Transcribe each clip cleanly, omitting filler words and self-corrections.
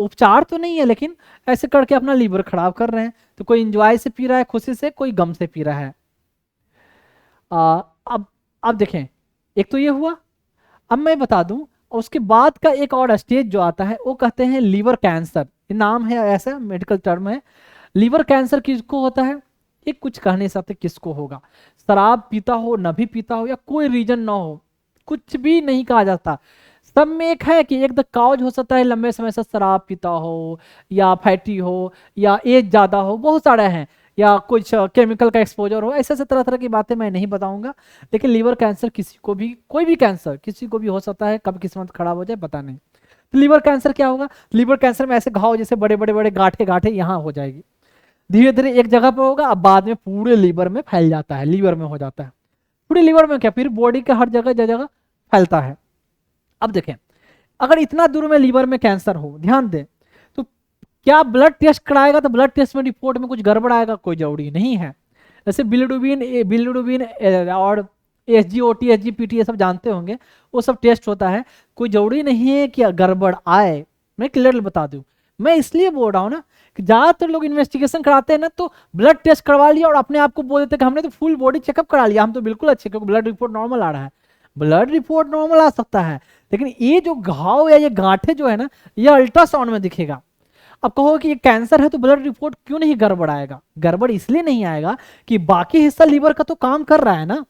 उपचार तो नहीं है, लेकिन ऐसे करके अपना लीवर खराब कर रहे हैं। तो कोई इंजॉय से पी रहा है, खुशी से, कोई गम से पी रहा है। आ, अब अब देखें, एक तो ये हुआ। अब मैं बता दूं, उसके बाद का एक और स्टेज जो आता है वो कहते हैं लीवर कैंसर। ये नाम है, ऐसा मेडिकल टर्म है। लीवर कैंसर किसको होता है, ये कुछ कह नहीं सकते किसको होगा। शराब पीता हो, न भी पीता हो, या कोई रीजन ना हो, कुछ भी नहीं कहा जाता। सब में एक है कि एक द काउज हो सकता है लंबे समय से शराब पीता हो, या फैटी हो, या एज ज्यादा हो, बहुत सारे हैं, या कुछ केमिकल का एक्सपोजर हो, ऐसे ऐसे तरह तरह की बातें मैं नहीं बताऊंगा। लेकिन लीवर कैंसर किसी को भी, कोई भी कैंसर किसी को भी हो सकता है, कब किस्मत खराब हो जाए पता नहीं। तो लीवर कैंसर क्या होगा, लीवर कैंसर में ऐसे घाव जैसे बड़े बड़े बड़े गांठे गांठे यहाँ हो जाएगी, धीरे धीरे एक जगह पर होगा, अब बाद में पूरे लीवर में फैल जाता है, लीवर में हो जाता है। पूरे लीवर में क्या, फिर बॉडी के हर जगह जगह फैलता है। अब देखें, अगर इतना दूर में लीवर में कैंसर हो, ध्यान दें, तो क्या ब्लड टेस्ट कराएगा तो ब्लड टेस्ट में रिपोर्ट में कुछ गड़बड़ आएगा, कोई जरूरी नहीं है। जैसे बिलिरुबिन बिलिरुबिन और SGOT SGPT ये सब जानते होंगे, वो सब टेस्ट होता है, कोई जरूरी नहीं है कि गड़बड़ आए। मैं क्लियरली बता दूं, मैं इसलिए बोल रहा हूँ ना कि ज्यादातर लोग इन्वेस्टिगेशन कराते हैं ना, तो ब्लड टेस्ट करवा लिया और अपने आप को बोल देते कि हमने तो फुल बॉडी चेकअप करा लिया, हम तो बिल्कुल अच्छे, क्योंकि ब्लड रिपोर्ट नॉर्मल आ रहा है। ब्लड रिपोर्ट नॉर्मल आ सकता है, लेकिन ये जो घाव या ये गांठे जो है ना, ये अल्ट्रासाउंड में दिखेगा। अब कहो कि ये कैंसर है तो ब्लड रिपोर्ट क्यों नहीं गड़बड़ आएगा, गड़बड़ इसलिए नहीं आएगा कि बाकी हिस्सा लीवर का तो काम कर रहा है ना।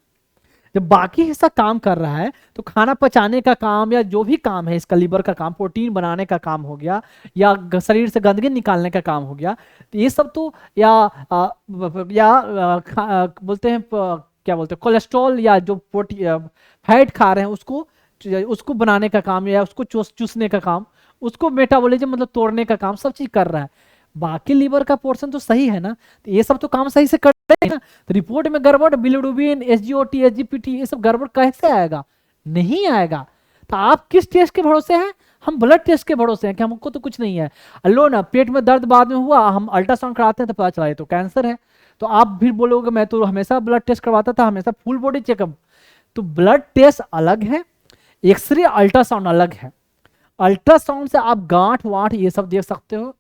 जब बाकी हिस्सा काम कर रहा है तो खाना पचाने का काम या जो भी काम है इसका, लीवर का काम, प्रोटीन बनाने का काम हो गया, या शरीर से गंदगी निकालने का काम हो गया, तो ये सब तो, बोलते हैं क्या बोलते हैं, कोलेस्ट्रॉल या जो फैट खा रहे हैं उसको उसको बनाने का काम, या उसको चूसने का काम, उसको मेटाबॉलिज्म मतलब तोड़ने का काम, सब चीज कर रहा है। बाकी लीवर का पोर्शन तो सही है ना, तो ये सब तो काम सही से कर रहे हैं ना। तो रिपोर्ट में गड़बड़, बिलिरुबिन SGOT SGPT ये सब गड़बड़ कैसे आएगा, नहीं आएगा। तो आप किस टेस्ट के भरोसे हैं, हम ब्लड टेस्ट के भरोसे हैं कि हमको तो कुछ नहीं है। लो ना, पेट में दर्द बाद में हुआ, हम अल्ट्रासाउंड कराते हैं तो पता चला ये तो कैंसर है। तो आप फिर बोलोगे मैं तो हमेशा ब्लड टेस्ट करवाता था, हमेशा फुल बॉडी चेकअप। तो ब्लड टेस्ट अलग है, एक्सरे अल्ट्रासाउंड अलग है। अल्ट्रासाउंड से आप गांठ वाठ ये सब देख सकते हो।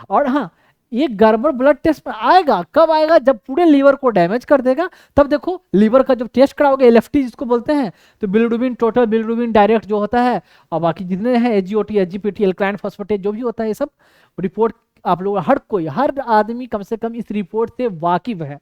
और हाँ, ये गड़बड़ ब्लड टेस्ट में आएगा, कब आएगा, जब पूरे लीवर को डैमेज कर देगा, तब देखो लीवर का जब टेस्ट कराओगे, LFT जिसको बोलते हैं, तो बिलिरुबिन, टोटल बिलिरुबिन डायरेक्ट जो होता है, और बाकी जितने हैं SGOT SGPT एल्कालाइन फॉस्फेटेट जो भी होता है, ये सब रिपोर्ट आप लोग, हर कोई, हर आदमी कम से कम इस रिपोर्ट से वाकिफ है।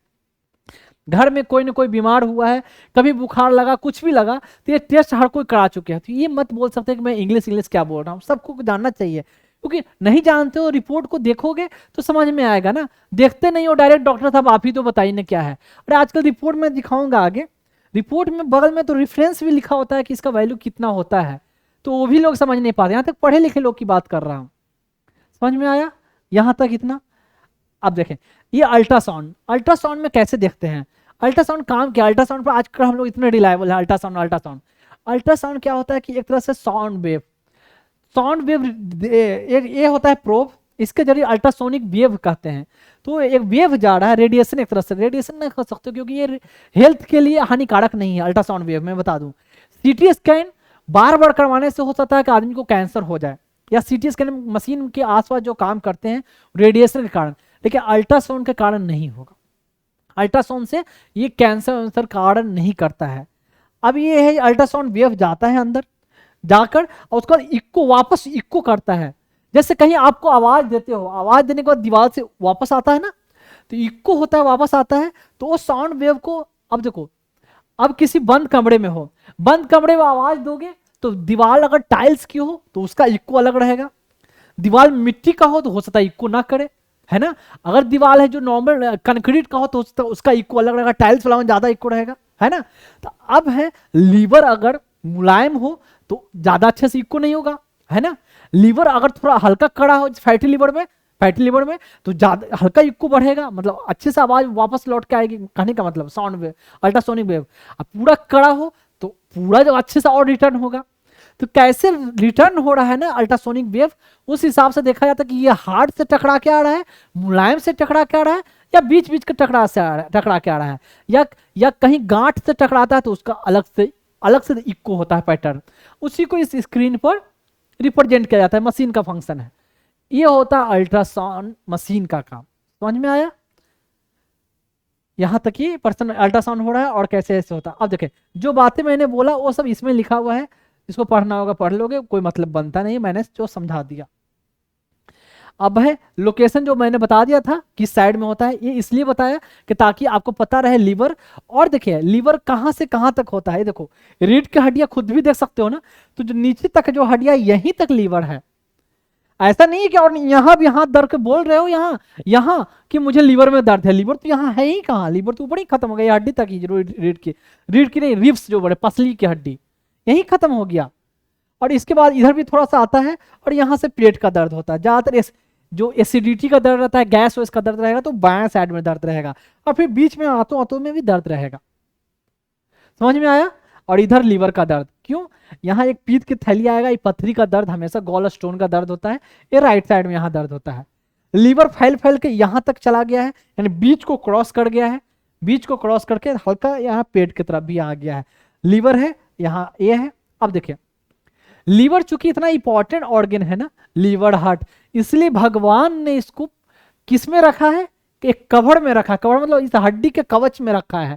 घर में कोई ना कोई बीमार हुआ है, कभी बुखार लगा, कुछ भी लगा, तो ये टेस्ट हर कोई करा चुके हैं। तो ये मत बोल सकते कि मैं इंग्लिश इंग्लिश क्या बोल रहा हूँ, सबको जानना चाहिए, क्योंकि नहीं जानते हो, रिपोर्ट को देखोगे तो समझ में आएगा ना। देखते नहीं हो डायरेक्ट, डॉक्टर साहब आप ही तो बताइए ना क्या है। और आजकल रिपोर्ट में दिखाऊंगा आगे, रिपोर्ट में बगल में तो रेफरेंस भी लिखा होता है कि इसका वैल्यू कितना होता है, तो वो भी लोग समझ नहीं पाते। यहाँ तक पढ़े लिखे लोग की बात कर रहा हूँ, समझ में आया यहाँ तक इतना। अब देखें, ये अल्ट्रासाउंड, अल्ट्रासाउंड में कैसे देखते हैं, अल्ट्रासाउंड काम क्या, अल्ट्रासाउंड पर आजकल हम लोग इतने रिलायबल है। अल्ट्रासाउंड अल्ट्रासाउंड अल्ट्रासाउंड क्या होता है कि एक तरह से साउंड वेव, साउंड वेव, ये होता है प्रोब, इसके जरिए अल्ट्रासोनिक वेव कहते हैं। तो एक वेव जा रहा है, रेडिएशन, एक तरह से रेडिएशन नहीं कह सकते क्योंकि ये हेल्थ के लिए हानिकारक नहीं है। अल्ट्रासाउंड वेव मैं बता दूं, CT स्कैन बार बार करवाने से हो सकता है कि आदमी को कैंसर हो जाए, या CT स्कैन मशीन के आसपास जो काम करते हैं रेडिएशन के कारण, लेकिन अल्ट्रासाउंड के कारण नहीं होगा। अल्ट्रासाउंड से ये कैंसर कारण नहीं करता है। अब ये है, अल्ट्रासाउंड वेव जाता है अंदर, जाकर और उसका इक्को वापस इक्को करता है। जैसे कहीं आपको आवाज देते हो, आवाज देने के बाद दीवार से वापस आता है ना, तो इक्को होता है, वापस आता है। तो वो साउंड वेव को, अब देखो, अब किसी बंद कमरे में हो, बंद कमरे में आवाज दोगे तो दीवार अगर टाइल्स की हो तो उसका इक्को अलग रहेगा, दीवार मिट्टी का हो तो हो सकता है इक्को ना करे, है ना। अगर दीवार है जो नॉर्मल कंक्रीट का हो तो उसका इक्को अलग रहेगा, टाइल्स वाला में ज्यादा इक्को रहेगा, है ना। तो अब है, लीवर अगर मुलायम हो तो ज्यादा अच्छे से इक्को नहीं होगा, है ना। लीवर अगर थोड़ा हल्का कड़ा हो, फैटी लीवर में तो ज्यादा हल्का इक्को बढ़ेगा, मतलब अच्छे से आवाज वापस लौट के आएगी, कहने का मतलब साउंड वेव, अल्ट्रासोनिक वेव। अब पूरा कड़ा हो तो पूरा जो अच्छे से और रिटर्न होगा। तो कैसे रिटर्न हो रहा है ना अल्ट्रासोनिक वेव, उस हिसाब से देखा जाता है कि ये हार्ड से टकरा के आ रहा है, मुलायम से टकरा के आ रहा है, या बीच बीच के टकरा के आ रहा है, या कहीं गांठ से टकराता है तो उसका अलग से इक्को होता है पैटर्न। उसी को इस स्क्रीन पर रिप्रेजेंट किया जाता है, मशीन का फंक्शन है। ये होता है अल्ट्रासाउंड मशीन का काम। समझ में आया? यहां तक ही पर्सन अल्ट्रासाउंड हो रहा है और कैसे ऐसे होता है। अब देखें, जो बातें मैंने बोला वो सब इसमें लिखा हुआ है, इसको पढ़ना होगा पढ़ लोगे, कोई मतलब बनता नहीं, मैंने जो समझा दिया। अब है लोकेशन, जो मैंने बता दिया था किस साइड में होता है, ये इसलिए बताया कि ताकि आपको पता रहे लीवर। और देखिए लीवर कहां से कहां तक होता है, देखो रीढ़ की हड्डियां खुद भी देख सकते हो ना, तो जो नीचे तक जो हड्डियां यहीं तक लीवर है। ऐसा नहीं है कि और यहां भी हाथ धर के बोल रहे हो यहाँ यहाँ कि मुझे लीवर में दर्द है, लीवर तो यहाँ है ही कहाँ, लीवर तो ऊपर ही खत्म हो गया, हड्डी तक ही रीढ़ की नहीं, रिब्स जो बड़े पसली की हड्डी यही खत्म हो गया। और इसके बाद इधर भी थोड़ा सा आता है और यहाँ से पेट का दर्द होता है ज्यादातर। जो एसिडिटी का दर्द रहता है, गैस वैस का दर्द रहेगा तो बाएं साइड में दर्द रहेगा, और फिर बीच में आंतों आंतों में भी दर्द रहेगा। समझ में आया? और इधर लीवर का दर्द क्यों, यहाँ एक पीत की थैली आएगा, ये पथरी का दर्द हमेशा गॉल स्टोन का दर्द होता है, ये राइट साइड में यहाँ दर्द होता है। लीवर फैल फैल के यहाँ तक चला गया है, यानी बीच को क्रॉस कर गया है, बीच को क्रॉस करके हल्का यहाँ पेट की तरफ भी आ गया है। लीवर है यहाँ, ये है। अब देखिए लीवर चूंकि इतना इंपॉर्टेंट ऑर्गन है ना, लीवर हार्ट, इसलिए भगवान ने इसको किस में रखा है, एक कवर में रखा। कवर मतलब इस हड्डी के कवच में रखा है,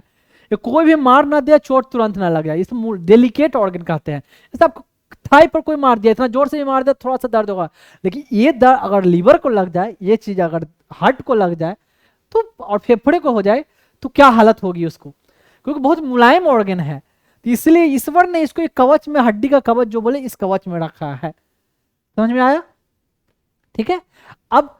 ये कोई भी मार ना दे, चोट तुरंत ना लग जाए। इस डेलिकेट ऑर्गन कहते हैं। जैसे आपको थाई पर कोई मार दिया, इतना जोर से भी मार दिया थोड़ा सा दर्द होगा, लेकिन ये दर्द अगर लीवर को लग जाए, ये चीज अगर हार्ट को लग जाए तो, और फेफड़े को हो जाए तो क्या हालत होगी उसको, क्योंकि बहुत मुलायम ऑर्गन है। तो इसलिए ईश्वर ने इसको एक कवच में, हड्डी का कवच जो बोले, इस कवच में रखा है। समझ में आया? ठीक है। अब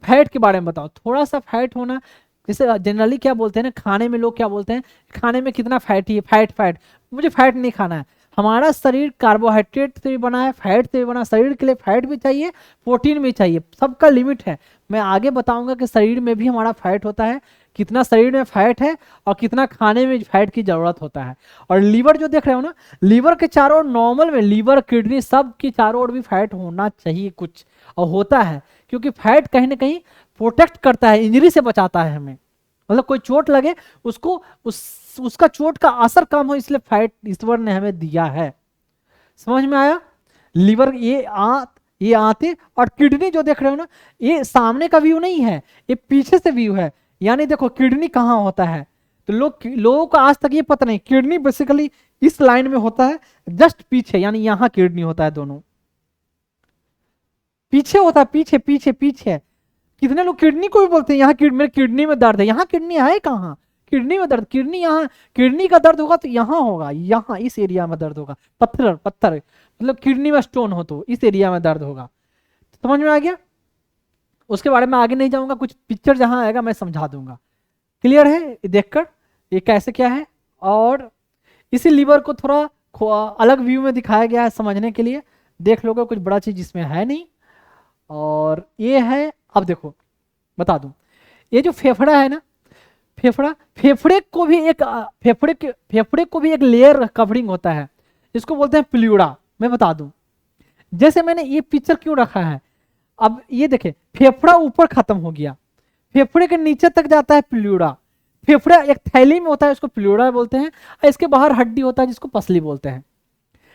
फैट के बारे में बताओ, थोड़ा सा फैट होना, जैसे जनरली क्या बोलते हैं ना, खाने में लोग क्या बोलते हैं, खाने में कितना फैट ही, फैट फैट, मुझे फैट नहीं खाना है। हमारा शरीर कार्बोहाइड्रेट से भी बना है, फैट से भी बना है, शरीर के लिए फैट भी चाहिए, प्रोटीन भी चाहिए, सबका लिमिट है। मैं आगे बताऊंगा कि शरीर में भी हमारा फैट होता है, कितना शरीर में फैट है और कितना खाने में फैट की जरूरत होता है। और लीवर जो देख रहे हो ना, लीवर के चारों ओर नॉर्मल में, लीवर किडनी सब की चारों ओर भी फैट होना चाहिए कुछ, और होता है, क्योंकि फैट कहीं ना कहीं प्रोटेक्ट करता है, इंजरी से बचाता है हमें। मतलब कोई चोट लगे उसको, उसका चोट का असर कम हो, इसलिए फैट ईश्वर ने हमें दिया है। समझ में आया? लीवर ये आते, और किडनी जो देख रहे हो ना, ये सामने का व्यू नहीं है, ये पीछे से व्यू है। यानी देखो किडनी कहाँ होता है, तो लोगों को आज तक ये पता नहीं, किडनी बेसिकली इस लाइन में होता है, जस्ट पीछे, यानी यहां किडनी होता है, दोनों पीछे होता है, पीछे पीछे पीछे। कितने लोग किडनी को भी बोलते हैं यहाँ मेरे किडनी में दर्द है, यहाँ किडनी है कहाँ, किडनी में दर्द, किडनी यहाँ, किडनी का दर्द होगा तो यहाँ होगा, यहाँ इस एरिया में दर्द होगा, पत्थर पत्थर, मतलब किडनी में स्टोन हो तो इस एरिया में दर्द होगा। समझ में आ गया? उसके बारे में आगे नहीं जाऊंगा, कुछ पिक्चर जहां आएगा मैं समझा दूंगा। क्लियर है देखकर ये कैसे क्या है? और इसी लीवर को थोड़ा अलग व्यू में दिखाया गया है समझने के लिए, देख लोगे कुछ बड़ा चीज इसमें है नहीं। और ये है, अब देखो बता दूं, ये जो फेफड़ा है ना, फेफड़े को भी एक फेफड़े को भी एक लेयर कवरिंग होता है, इसको बोलते हैं प्लूरा। मैं बता दूं, जैसे मैंने ये पिक्चर क्यों रखा है, अब ये देखे फेफड़ा ऊपर खत्म हो गया, फेफड़े के नीचे तक जाता है प्लूरा। फेफड़ा एक थैली में होता है, उसको प्लूरा बोलते हैं, और इसके बाहर हड्डी होता है जिसको पसली बोलते हैं।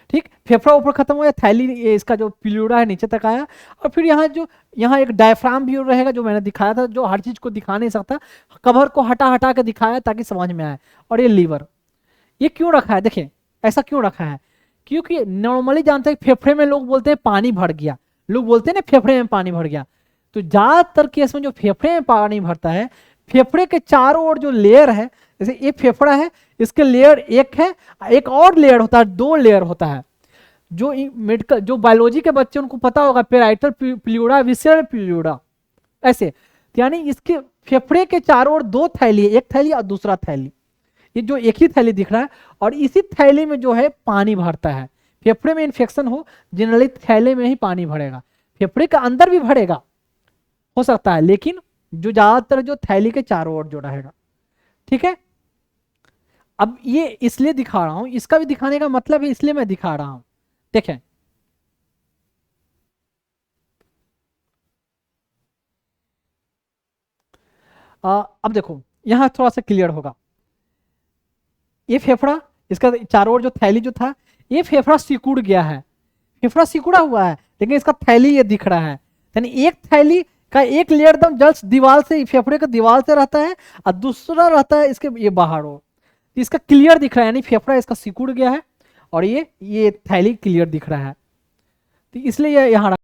ठीक, फेफड़ा ऊपर खत्म हो गया, थैली इसका जो प्लूरा है नीचे तक आया, और फिर यहाँ एक डायफ्राम भी रहेगा जो मैंने दिखाया था, जो हर चीज को दिखा नहीं सकता, कवर को हटा हटा के दिखाया ताकि समझ में आए। और ये लीवर, ये क्यों रखा है, देखिए ऐसा क्यों रखा है, क्योंकि नॉर्मली जानते हैं फेफड़े में लोग बोलते हैं पानी भर गया, लोग बोलते हैं ना फेफड़े में पानी भर गया, तो ज्यादातर केस में जो फेफड़े में पानी भरता है, फेफड़े के चारों ओर जो लेयर है, जैसे ये फेफड़ा है, इसके लेयर एक है, एक और लेयर होता है, दो लेयर होता है। जो मेडिकल, जो बायोलॉजी के बच्चे उनको पता होगा, पेराइटल प्लूरा, विसरल प्लूरा, ऐसे। यानी इसके फेफड़े के चारों ओर दो थैली, एक थैली और दूसरा थैली, ये जो एक ही थैली दिख रहा है, और इसी थैली में जो है पानी भरता है। फेफड़े में इन्फेक्शन हो, जनरली थैले में ही पानी भरेगा, फेफड़े के अंदर भी भरेगा हो सकता है, लेकिन जो ज्यादातर जो थैली के चारों ओर जो रहेगा। ठीक है, अब ये इसलिए दिखा रहा हूं, इसका भी दिखाने का मतलब है, इसलिए मैं दिखा रहा हूं। देखें, अब देखो यहां थोड़ा सा क्लियर होगा, ये फेफड़ा, इसका चारों ओर जो थैली जो था, ये फेफड़ा सिकुड़ गया है, फेफड़ा सिकुड़ा हुआ है, लेकिन इसका थैली ये दिख रहा है। यानी एक थैली का एक लेयर एकदम जस्ट दीवार से, फेफड़े का दीवार से रहता है, और दूसरा रहता है इसके ये बाहर हो। तो इसका क्लियर दिख रहा है, यानी फेफड़ा इसका सिकुड़ गया है और ये थैली क्लियर दिख रहा है, तो इसलिए ये यहाँ